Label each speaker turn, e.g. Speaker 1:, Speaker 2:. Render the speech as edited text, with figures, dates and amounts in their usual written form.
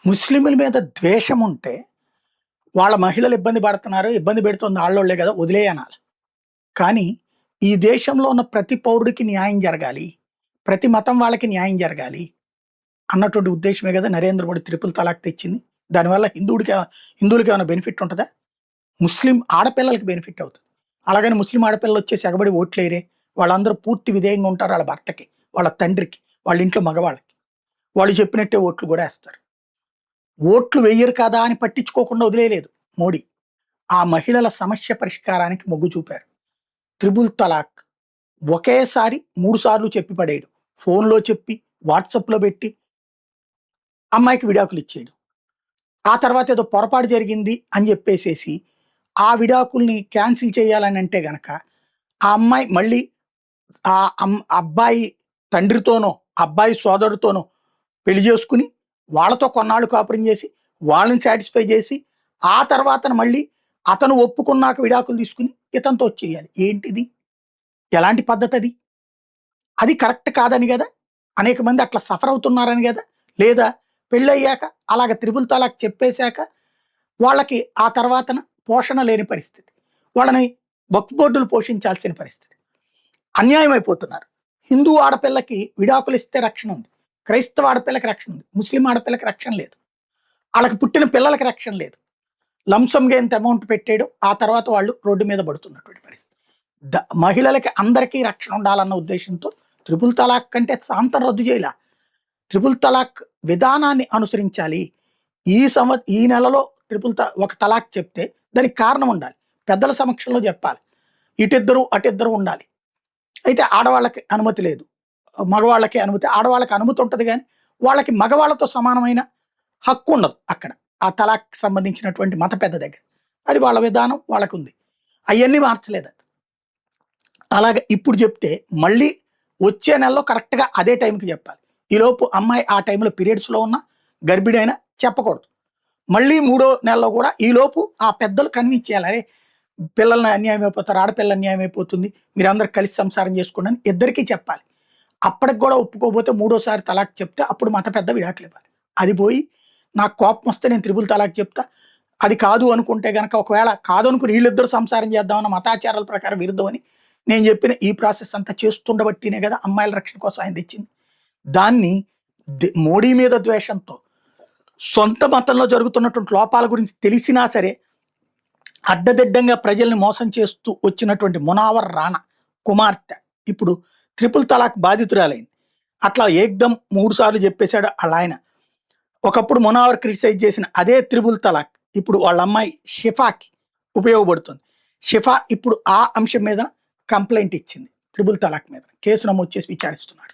Speaker 1: ముస్లింల మీద ద్వేషం ఉంటే, వాళ్ళ మహిళలు ఇబ్బంది పడుతున్నారు, ఇబ్బంది పెడుతుంది ఆళ్ళోళ్ళే కదా! వదిలేయనాల. కానీ, ఈ దేశంలో ఉన్న ప్రతి పౌరుడికి న్యాయం జరగాలి. ప్రతి మతం వాళ్ళకి న్యాయం జరగాలి. అన్నటువంటి ఉద్దేశ్యమే కదా నరేంద్ర మోడీ త్రిపుల్ తలాక్ తెచ్చింది. దానివల్ల హిందువులకేమైనా బెనిఫిట్ ఉంటదా? ముస్లిం ఆడపిల్లలకి బెనిఫిట్ అవుతుంది. అలాగని ముస్లిం ఆడపిల్లలొచ్చేసి ఎగబడి ఓట్లేయరే. వాళ్ళందరూ పూర్తి విధేయంగా ఉంటారు ఆళ్ళ భర్తకి, వాళ్ళ తండ్రికి, వాళ్ళ ఇంట్లో మగవాళ్ళకి. వాళ్ళు చెప్పినట్టే ఓట్లు కూడా ఏస్తారు. ఓట్లు వెయ్యరు కదా అని పట్టించుకోకుండా వదిలేయలేదు మోడీ. ఆ మహిళల సమస్య పరిష్కారానికి మొగ్గు చూపారు. త్రిబుల్ తలాక్ ఒకేసారి 3 సార్లు చెప్పి పడేయడం. ఫోన్‌లో చెప్పి, వాట్సాప్‌లో పెట్టి అమ్మాయికి విడాకులు ఇచ్చేయడం. ఆ తర్వాత ఏదో పొరపాటు జరిగింది అని చెప్పేసేసి, ఆ విడాకుల్ని క్యాన్సిల్ చేయాలని అంటే గనక, ఆ అమ్మాయి మళ్ళీ అబ్బాయి తండ్రితోనో, అబ్బాయి సోదరుడితోనో పెళ్లి చేసుకొని, వాళ్ళతో కొన్నాళ్ళు కాపురం చేసి, వాళ్ళని సాటిస్ఫై చేసి, ఆ తర్వాతన మళ్ళీ అతను ఒప్పుకున్నాక విడాకులు తీసుకొని ఇతనితో వచ్చేయాలి. ఏంటిది? ఎలాంటి పద్ధతది? అది కరెక్ట్ కాదని గదా! అనేక మంది అట్లా సఫర్ అవుతున్నారని గదా! లేదా పెళ్ళయ్యాక అలాగ త్రిపుల్ తలాక్ చెప్పేసాక వాళ్ళకి ఆ తర్వాతన పోషణ లేని పరిస్థితి. వాళ్ళని వక్ఫ్ బోర్డులు పోషించాల్సిన పరిస్థితి. అన్యాయం అయిపోతున్నారు. హిందూ ఆడపిల్లకి విడాకులిస్తే రక్షణుంది. క్రైస్తవ ఆడపిల్లకి రక్షణుంది. ముస్లిం ఆడపిల్లకి రక్షణ లేదు. ఆళ్ళకి పుట్టిన పిల్లలకి రక్షణ లేదు. లంసమ్‌గా ఇంత అమౌంట్ పెట్టేయడం, ఆ తర్వాత వాళ్ళు రోడ్డు మీద పడుతున్నటువంటి పరిస్థితి. మహిళలకి అందరికీ రక్షణ ఉండాలన్న ఉద్దేశంతో త్రిపుల్ తలాక్ కంటే సాంతం రద్దు చేయలా. త్రిపుల్ తలాక్ విధానాన్ని అనుసరించాలి. ఈ నెలలో ఒక తలాక్ చెప్తే దానికి కారణం ఉండాలి. పెద్దల సమక్షంలో చెప్పాలి. ఇటిద్దరు, అటిద్దరు ఉండాలి. అయితే ఆడవాళ్ళకి అనుమతి లేదు. మగవాళ్ళకి అనుమతి. ఆడవాళ్ళకి అనుమతి ఉంటది గానీ, వాళ్ళకి మగవాళ్ళతో సమానమైన హక్కు ఉండదు అక్కడ. ఆ తలాక్‌కి సంబంధించినటువంటి మత పెద్ద దగ్గర. అది వాళ్ళ విధానం వాళ్ళకుంది. అయన్నీ మార్చలేదది. అలాగే ఇప్పుడు చెప్తే మళ్ళీ వచ్చే నెలలో కరెక్ట్‌గా అదే టైంకి చెప్పాలి. ఈలోపు అమ్మాయి ఆ టైంలో పీరియడ్స్‌లో ఉన్నా, గర్భిణి అయినా చెప్పకూడదు. మళ్ళీ మూడో నెలలో కూడా ఈలోపు ఆ పెద్దలు కన్విన్స్ చేయాలి. అరే! పిల్లల్ని అన్యాయం అయిపోతారు, ఆడపిల్ల అన్యాయం అయిపోతుంది. మీరందరూ కలిసి సంసారం చేసుకోండి అని ఇద్దరికీ చెప్పాలి. అప్పటికి కూడా ఒప్పుకోకపోతే మూడోసారి తలాక్ చెప్తే అప్పుడు మత పెద్ద విడాకులు ఇవ్వాలి. అది పోయి నాకు కోపం వస్తే నేను త్రిపుల్ తలాక్ చెప్తా. అది కాదు అనుకుంటే గనక ఒకవేళ కాదనుకుని వీళ్ళిద్దరూ సంసారం చేద్దామన్న మతాచారాల ప్రకారం విరుద్ధమని నేను చెప్పిన ఈ ప్రాసెస్ అంతా చేస్తుండబట్టినే కదా అమ్మాయిల రక్షణ కోసం ఆయన తెచ్చింది. దాన్ని మోడీ మీద ద్వేషంతో సొంత మతంలో జరుగుతున్నటువంటి లోపాల గురించి తెలిసినా సరే అడ్డదిడ్డంగా ప్రజల్ని మోసం చేస్తూ వచ్చినటువంటి మునావర్ రాణా కుమార్తె ఇప్పుడు త్రిపుల్ తలాక్ బాధితురాలైంది. అట్లా ఏకదం 3 సార్లు చెప్పేశాడు ఆళ్ళాయన. ఒకప్పుడు మునావర్ క్రిటిసైజ్ చేసిన అదే త్రిపుల్ తలాక్ ఇప్పుడు వాళ్ళ అమ్మాయి షిఫాకి ఉపయోగపడుతుంది. షిఫా ఇప్పుడు ఆ అంశం మీద కంప్లైంట్ ఇచ్చింది. త్రిపుల్ తలాక్ మీద కేసు నమోదు చేసి విచారిస్తున్నారు.